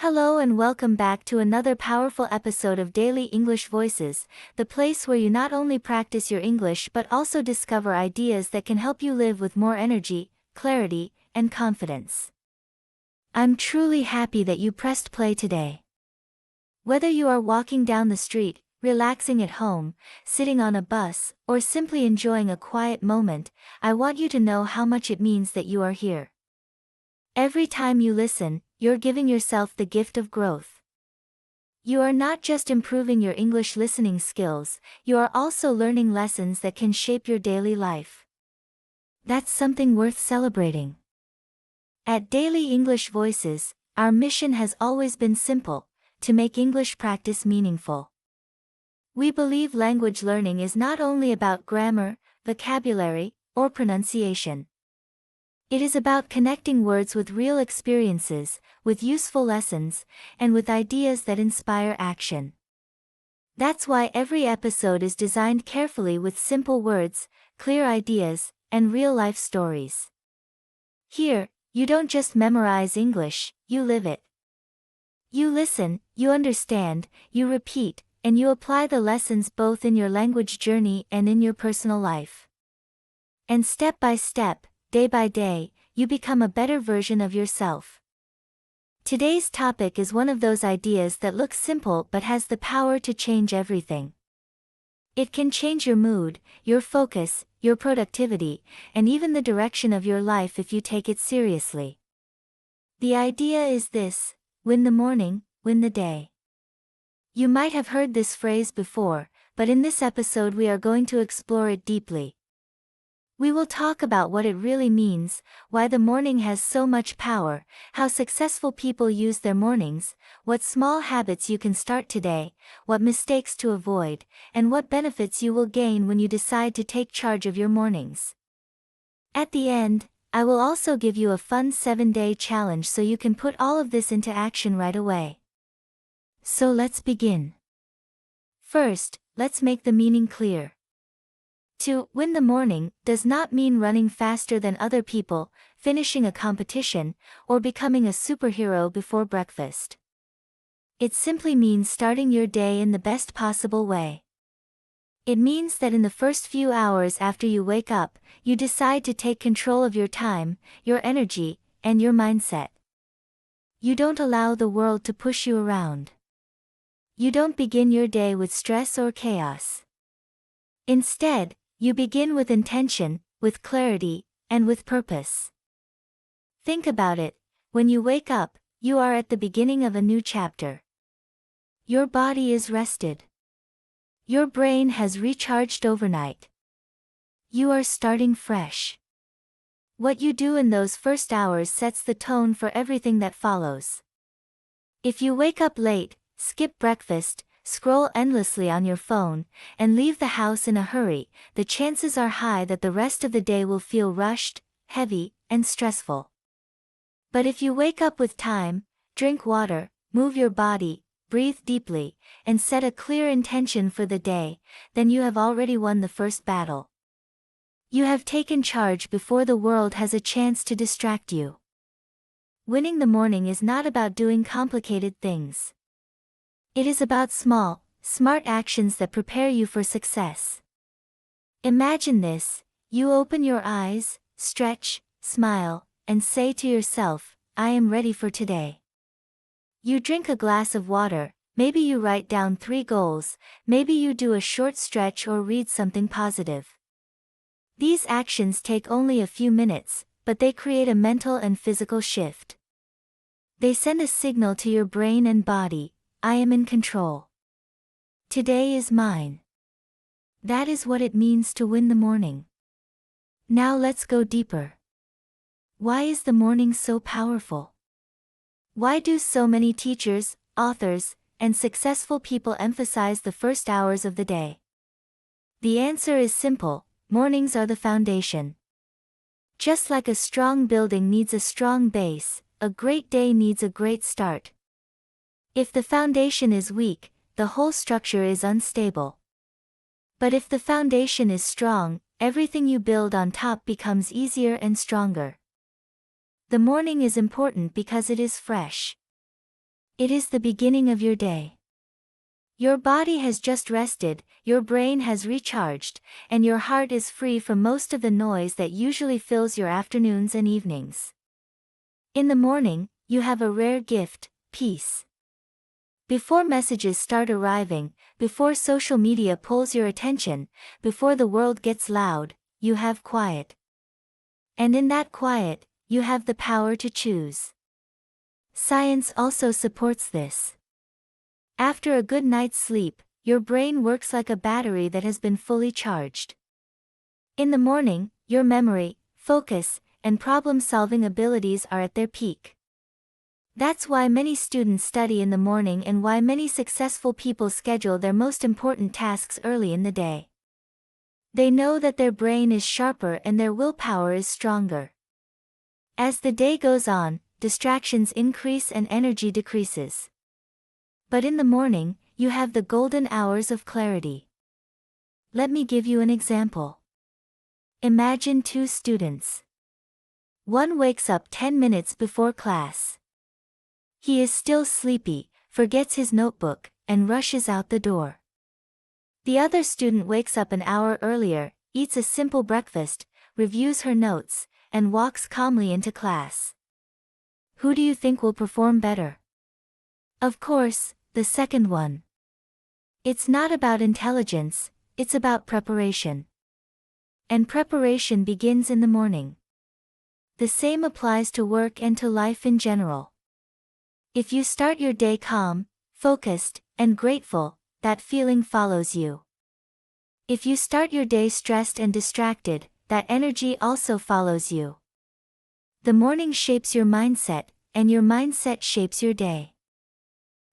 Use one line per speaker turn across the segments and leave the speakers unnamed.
Hello and welcome back to another powerful episode of Daily English Voices, the place where you not only practice your English but also discover ideas that can help you live with more energy, clarity, and confidence. I'm truly happy that you pressed play today. Whether you are walking down the street, relaxing at home, sitting on a bus, or simply enjoying a quiet moment, I want you to know how much it means that you are here. Every time you listen, you're giving yourself the gift of growth. You are not just improving your English listening skills, you are also learning lessons that can shape your daily life. That's something worth celebrating. At Daily English Voices, our mission has always been simple: to make English practice meaningful. We believe language learning is not only about grammar, vocabulary, or pronunciation. It is about connecting words with real experiences, with useful lessons, and with ideas that inspire action. That's why every episode is designed carefully with simple words, clear ideas, and real-life stories. Here, you don't just memorize English, you live it. You listen, you understand, you repeat, and you apply the lessons both in your language journey and in your personal life. And step by step, day by day, you become a better version of yourself. Today's topic is one of those ideas that looks simple but has the power to change everything. It can change your mood, your focus, your productivity, and even the direction of your life if you take it seriously. The idea is this: win the morning, win the day. You might have heard this phrase before, but in this episode we are going to explore it deeply. We will talk about what it really means, why the morning has so much power, how successful people use their mornings, what small habits you can start today, what mistakes to avoid, and what benefits you will gain when you decide to take charge of your mornings. At the end, I will also give you a fun 7-day challenge so you can put all of this into action right away. So let's begin. First, let's make the meaning clear. To win the morning does not mean running faster than other people, finishing a competition, or becoming a superhero before breakfast. It simply means starting your day in the best possible way. It means that in the first few hours after you wake up, you decide to take control of your time, your energy, and your mindset. You don't allow the world to push you around. You don't begin your day with stress or chaos. Instead, you begin with intention, with clarity, and with purpose. Think about it: when you wake up, you are at the beginning of a new chapter. Your body is rested. Your brain has recharged overnight. You are starting fresh. What you do in those first hours sets the tone for everything that follows. If you wake up late, skip breakfast, scroll endlessly on your phone, and leave the house in a hurry, the chances are high that the rest of the day will feel rushed, heavy, and stressful. But if you wake up with time, drink water, move your body, breathe deeply, and set a clear intention for the day, then you have already won the first battle. You have taken charge before the world has a chance to distract you. Winning the morning is not about doing complicated things. It is about small, smart actions that prepare you for success. Imagine this: you open your eyes, stretch, smile, and say to yourself, "I am ready for today." You drink a glass of water, maybe you write down 3 goals, maybe you do a short stretch or read something positive. These actions take only a few minutes, but they create a mental and physical shift. They send a signal to your brain and body: I am in control. Today is mine. That is what it means to win the morning. Now let's go deeper. Why is the morning so powerful? Why do so many teachers, authors, and successful people emphasize the first hours of the day? The answer is simple: mornings are the foundation. Just like a strong building needs a strong base, a great day needs a great start. If the foundation is weak, the whole structure is unstable. But if the foundation is strong, everything you build on top becomes easier and stronger. The morning is important because it is fresh. It is the beginning of your day. Your body has just rested, your brain has recharged, and your heart is free from most of the noise that usually fills your afternoons and evenings. In the morning, you have a rare gift: peace. Before messages start arriving, before social media pulls your attention, before the world gets loud, you have quiet. And in that quiet, you have the power to choose. Science also supports this. After a good night's sleep, your brain works like a battery that has been fully charged. In the morning, your memory, focus, and problem-solving abilities are at their peak. That's why many students study in the morning and why many successful people schedule their most important tasks early in the day. They know that their brain is sharper and their willpower is stronger. As the day goes on, distractions increase and energy decreases. But in the morning, you have the golden hours of clarity. Let me give you an example. Imagine two students. One wakes up 10 minutes before class. He is still sleepy, forgets his notebook, and rushes out the door. The other student wakes up an hour earlier, eats a simple breakfast, reviews her notes, and walks calmly into class. Who do you think will perform better? Of course, the second one. It's not about intelligence, it's about preparation. And preparation begins in the morning. The same applies to work and to life in general. If you start your day calm, focused, and grateful, that feeling follows you. If you start your day stressed and distracted, that energy also follows you. The morning shapes your mindset, and your mindset shapes your day.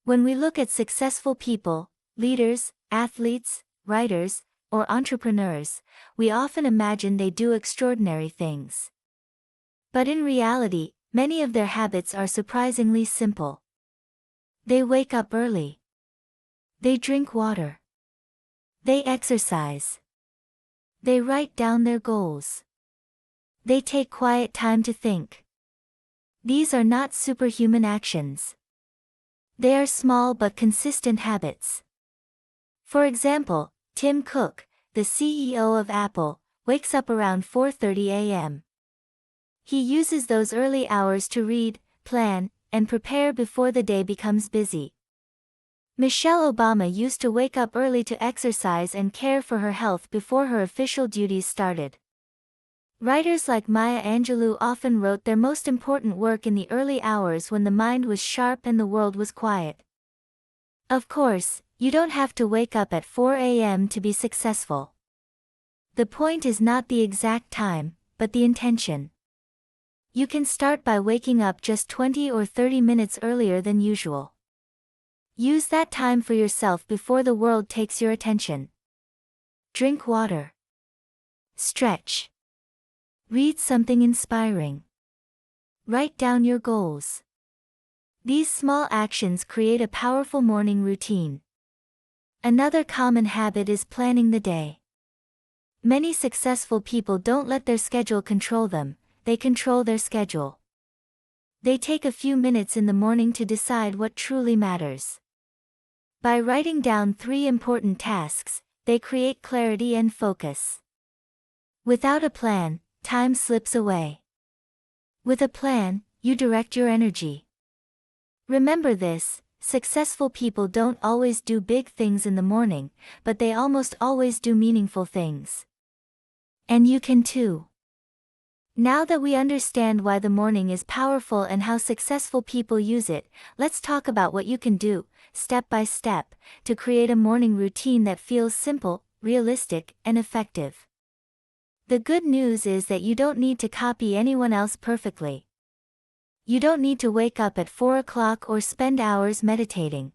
When we look at successful people, leaders, athletes, writers, or entrepreneurs, we often imagine they do extraordinary things. But in reality, many of their habits are surprisingly simple. They wake up early. They drink water. They exercise. They write down their goals. They take quiet time to think. These are not superhuman actions. They are small but consistent habits. For example, Tim Cook, the CEO of Apple, wakes up around 4:30 a.m. He uses those early hours to read, plan, and prepare before the day becomes busy. Michelle Obama used to wake up early to exercise and care for her health before her official duties started. Writers like Maya Angelou often wrote their most important work in the early hours when the mind was sharp and the world was quiet. Of course, you don't have to wake up at 4 a.m. to be successful. The point is not the exact time, but the intention. You can start by waking up just 20 or 30 minutes earlier than usual. Use that time for yourself before the world takes your attention. Drink water. Stretch. Read something inspiring. Write down your goals. These small actions create a powerful morning routine. Another common habit is planning the day. Many successful people don't let their schedule control them, they control their schedule. They take a few minutes in the morning to decide what truly matters. By writing down 3 important tasks, they create clarity and focus. Without a plan, time slips away. With a plan, you direct your energy. Remember this: successful people don't always do big things in the morning, but they almost always do meaningful things. And you can too. Now that we understand why the morning is powerful and how successful people use it, let's talk about what you can do, step by step, to create a morning routine that feels simple, realistic, and effective. The good news is that you don't need to copy anyone else perfectly. You don't need to wake up at 4 o'clock or spend hours meditating.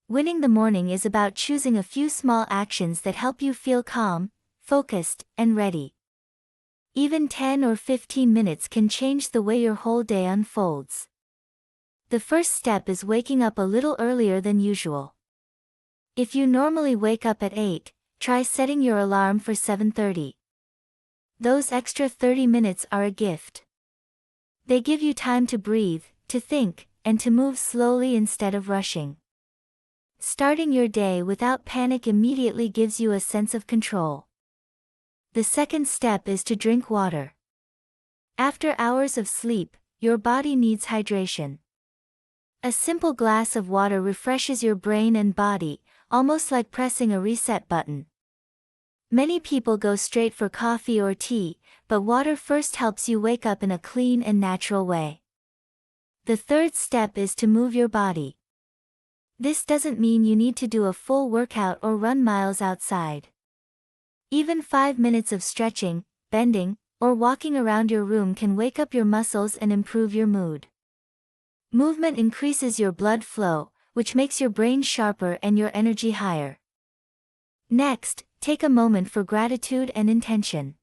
Winning the morning is about choosing a few small actions that help you feel calm, focused, and ready. Even 10 or 15 minutes can change the way your whole day unfolds. The first step is waking up a little earlier than usual. If you normally wake up at 8, try setting your alarm for 7:30. Those extra 30 minutes are a gift. They give you time to breathe, to think, and to move slowly instead of rushing. Starting your day without panic immediately gives you a sense of control. The second step is to drink water. After hours of sleep, your body needs hydration. A simple glass of water refreshes your brain and body, almost like pressing a reset button. Many people go straight for coffee or tea, but water first helps you wake up in a clean and natural way. The third step is to move your body. This doesn't mean you need to do a full workout or run miles outside. Even 5 minutes of stretching, bending, or walking around your room can wake up your muscles and improve your mood. Movement increases your blood flow, which makes your brain sharper and your energy higher. Next, take a moment for gratitude and intention.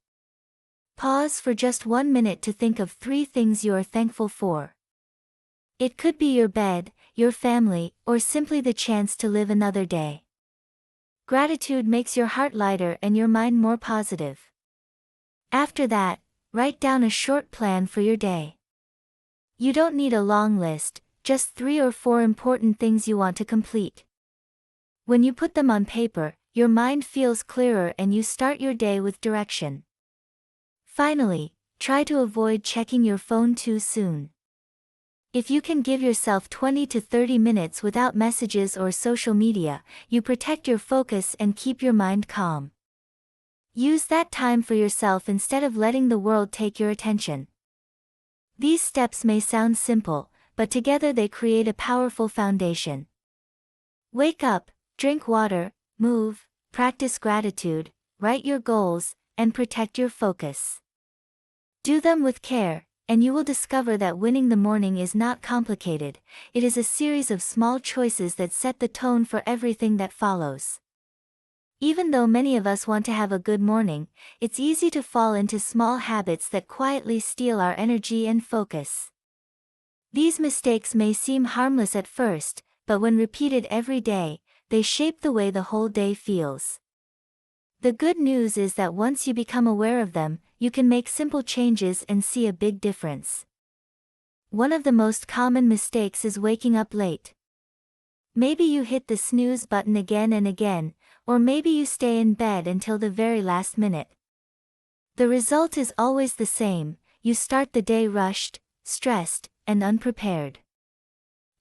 Pause for just 1 minute to think of 3 things you are thankful for. It could be your bed, your family, or simply the chance to live another day. Gratitude makes your heart lighter and your mind more positive. After that, write down a short plan for your day. You don't need a long list, just 3 or 4 important things you want to complete. When you put them on paper, your mind feels clearer and you start your day with direction. Finally, try to avoid checking your phone too soon. If you can give yourself 20 to 30 minutes without messages or social media, you protect your focus and keep your mind calm. Use that time for yourself instead of letting the world take your attention. These steps may sound simple, but together they create a powerful foundation. Wake up, drink water, move, practice gratitude, write your goals, and protect your focus. Do them with care, and you will discover that winning the morning is not complicated. It is a series of small choices that set the tone for everything that follows. Even though many of us want to have a good morning, it's easy to fall into small habits that quietly steal our energy and focus. These mistakes may seem harmless at first, but when repeated every day, they shape the way the whole day feels. The good news is that once you become aware of them, you can make simple changes and see a big difference. One of the most common mistakes is waking up late. Maybe you hit the snooze button again and again, or maybe you stay in bed until the very last minute. The result is always the same: you start the day rushed, stressed, and unprepared.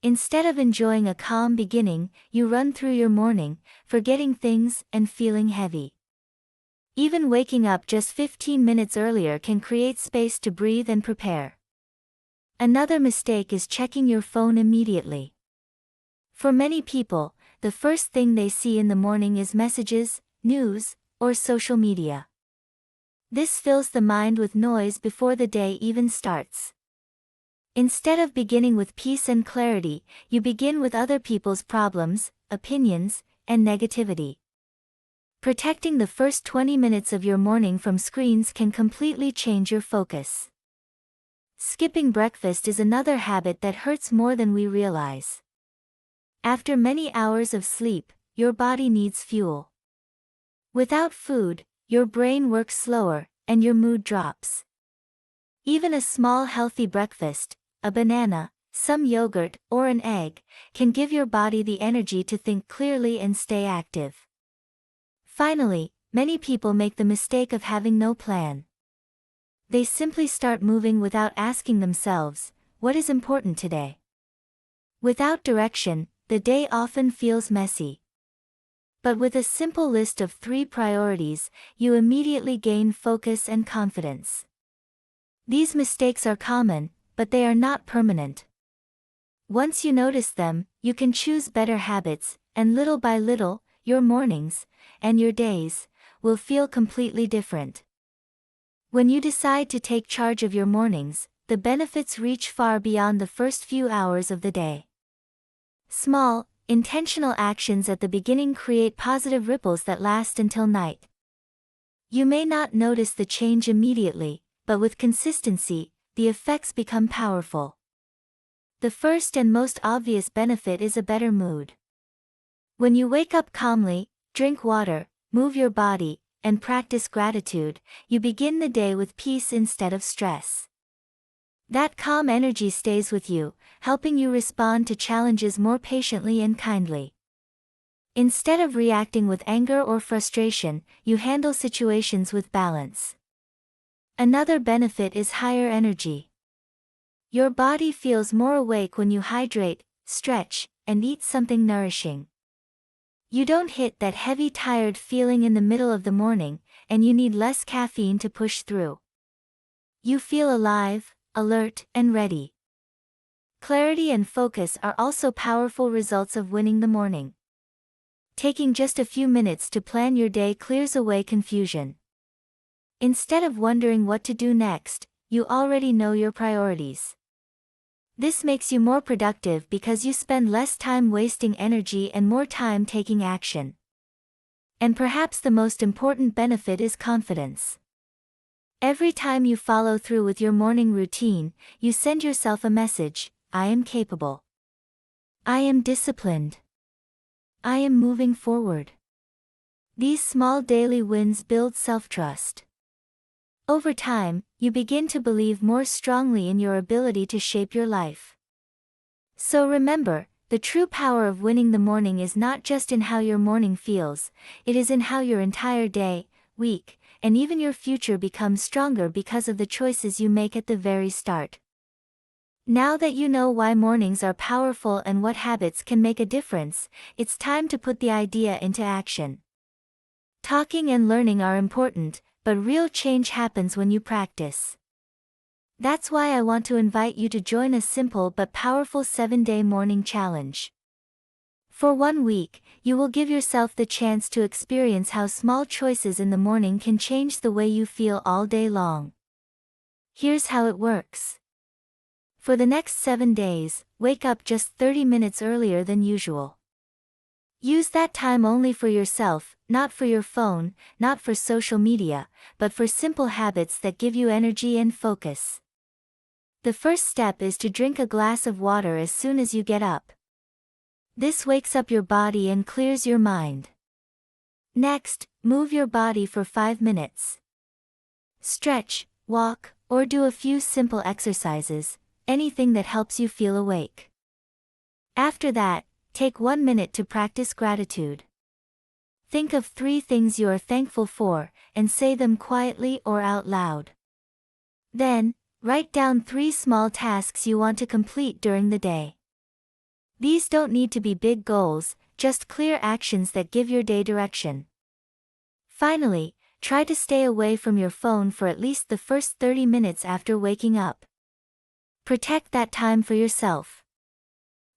Instead of enjoying a calm beginning, you run through your morning, forgetting things and feeling heavy. Even waking up just 15 minutes earlier can create space to breathe and prepare. Another mistake is checking your phone immediately. For many people, the first thing they see in the morning is messages, news, or social media. This fills the mind with noise before the day even starts. Instead of beginning with peace and clarity, you begin with other people's problems, opinions, and negativity. Protecting the first 20 minutes of your morning from screens can completely change your focus. Skipping breakfast is another habit that hurts more than we realize. After many hours of sleep, your body needs fuel. Without food, your brain works slower, and your mood drops. Even a small healthy breakfast, a banana, some yogurt, or an egg, can give your body the energy to think clearly and stay active. Finally, many people make the mistake of having no plan. They simply start moving without asking themselves, what is important today? Without direction, the day often feels messy. But with a simple list of 3 priorities, you immediately gain focus and confidence. These mistakes are common, but they are not permanent. Once you notice them, you can choose better habits, and little by little, your mornings, and your days, will feel completely different. When you decide to take charge of your mornings, the benefits reach far beyond the first few hours of the day. Small, intentional actions at the beginning create positive ripples that last until night. You may not notice the change immediately, but with consistency, the effects become powerful. The first and most obvious benefit is a better mood. When you wake up calmly, drink water, move your body, and practice gratitude, you begin the day with peace instead of stress. That calm energy stays with you, helping you respond to challenges more patiently and kindly. Instead of reacting with anger or frustration, you handle situations with balance. Another benefit is higher energy. Your body feels more awake when you hydrate, stretch, and eat something nourishing. You don't hit that heavy tired feeling in the middle of the morning, and you need less caffeine to push through. You feel alive, alert, and ready. Clarity and focus are also powerful results of winning the morning. Taking just a few minutes to plan your day clears away confusion. Instead of wondering what to do next, you already know your priorities. This makes you more productive because you spend less time wasting energy and more time taking action. And perhaps the most important benefit is confidence. Every time you follow through with your morning routine, you send yourself a message: I am capable. I am disciplined. I am moving forward. These small daily wins build self-trust. Over time, you begin to believe more strongly in your ability to shape your life. So remember, the true power of winning the morning is not just in how your morning feels, it is in how your entire day, week, and even your future becomes stronger because of the choices you make at the very start. Now that you know why mornings are powerful and what habits can make a difference, it's time to put the idea into action. Talking and learning are important, but real change happens when you practice. That's why I want to invite you to join a simple but powerful 7-day morning challenge. For 1 week, you will give yourself the chance to experience how small choices in the morning can change the way you feel all day long. Here's how it works. For the next 7 days, wake up just 30 minutes earlier than usual. Use that time only for yourself, not for your phone, not for social media, but for simple habits that give you energy and focus. The first step is to drink a glass of water as soon as you get up. This wakes up your body and clears your mind. Next, move your body for 5 minutes. Stretch, walk, or do a few simple exercises, anything that helps you feel awake. After that, take 1 minute to practice gratitude. Think of 3 things you are thankful for, and say them quietly or out loud. Then, write down 3 small tasks you want to complete during the day. These don't need to be big goals, just clear actions that give your day direction. Finally, try to stay away from your phone for at least the first 30 minutes after waking up. Protect that time for yourself.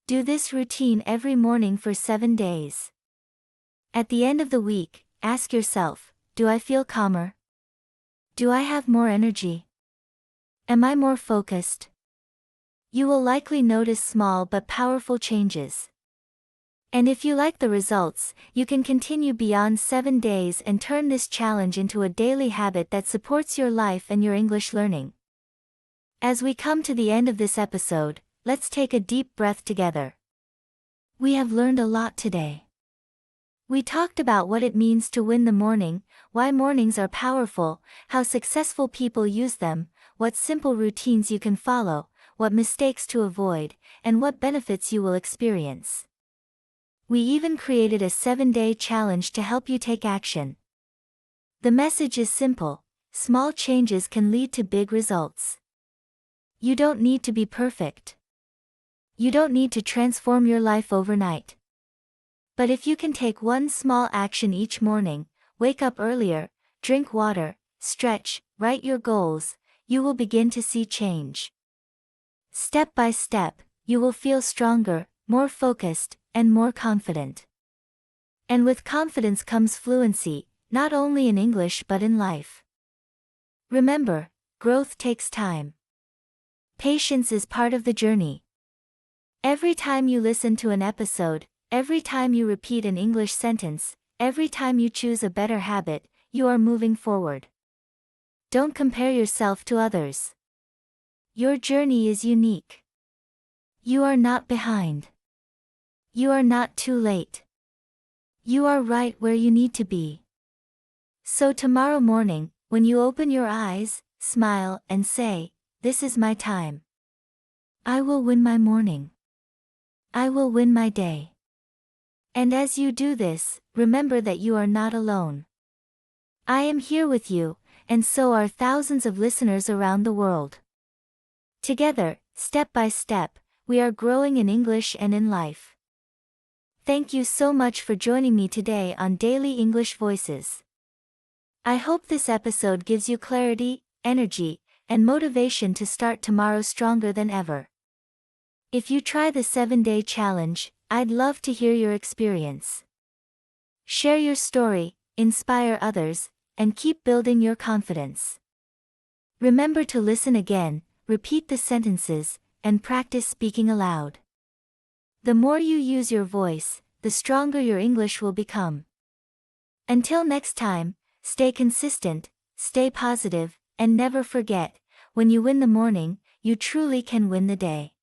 Do this routine every morning for 7 days. At the end of the week, ask yourself, do I feel calmer? Do I have more energy? Am I more focused? You will likely notice small but powerful changes. And if you like the results, you can continue beyond 7 days and turn this challenge into a daily habit that supports your life and your English learning. As we come to the end of this episode, let's take a deep breath together. We have learned a lot today. We talked about what it means to win the morning, why mornings are powerful, how successful people use them, what simple routines you can follow, what mistakes to avoid, and what benefits you will experience. We even created a 7-day challenge to help you take action. The message is simple: small changes can lead to big results. You don't need to be perfect. You don't need to transform your life overnight. But if you can take one small action each morning, wake up earlier, drink water, stretch, write your goals, you will begin to see change. Step by step, you will feel stronger, more focused, and more confident. And with confidence comes fluency, not only in English but in life. Remember, growth takes time. Patience is part of the journey. Every time you listen to an episode, every time you repeat an English sentence, every time you choose a better habit, you are moving forward. Don't compare yourself to others. Your journey is unique. You are not behind. You are not too late. You are right where you need to be. So tomorrow morning, when you open your eyes, smile and say, this is my time. I will win my morning. I will win my day. And as you do this, remember that you are not alone. I am here with you, and so are thousands of listeners around the world. Together, step by step, we are growing in English and in life. Thank you so much for joining me today on Daily English Voices. I hope this episode gives you clarity, energy, and motivation to start tomorrow stronger than ever. If you try the 7-day challenge, I'd love to hear your experience. Share your story, inspire others, and keep building your confidence. Remember to listen again, repeat the sentences, and practice speaking aloud. The more you use your voice, the stronger your English will become. Until next time, stay consistent, stay positive, and never forget, when you win the morning, you truly can win the day.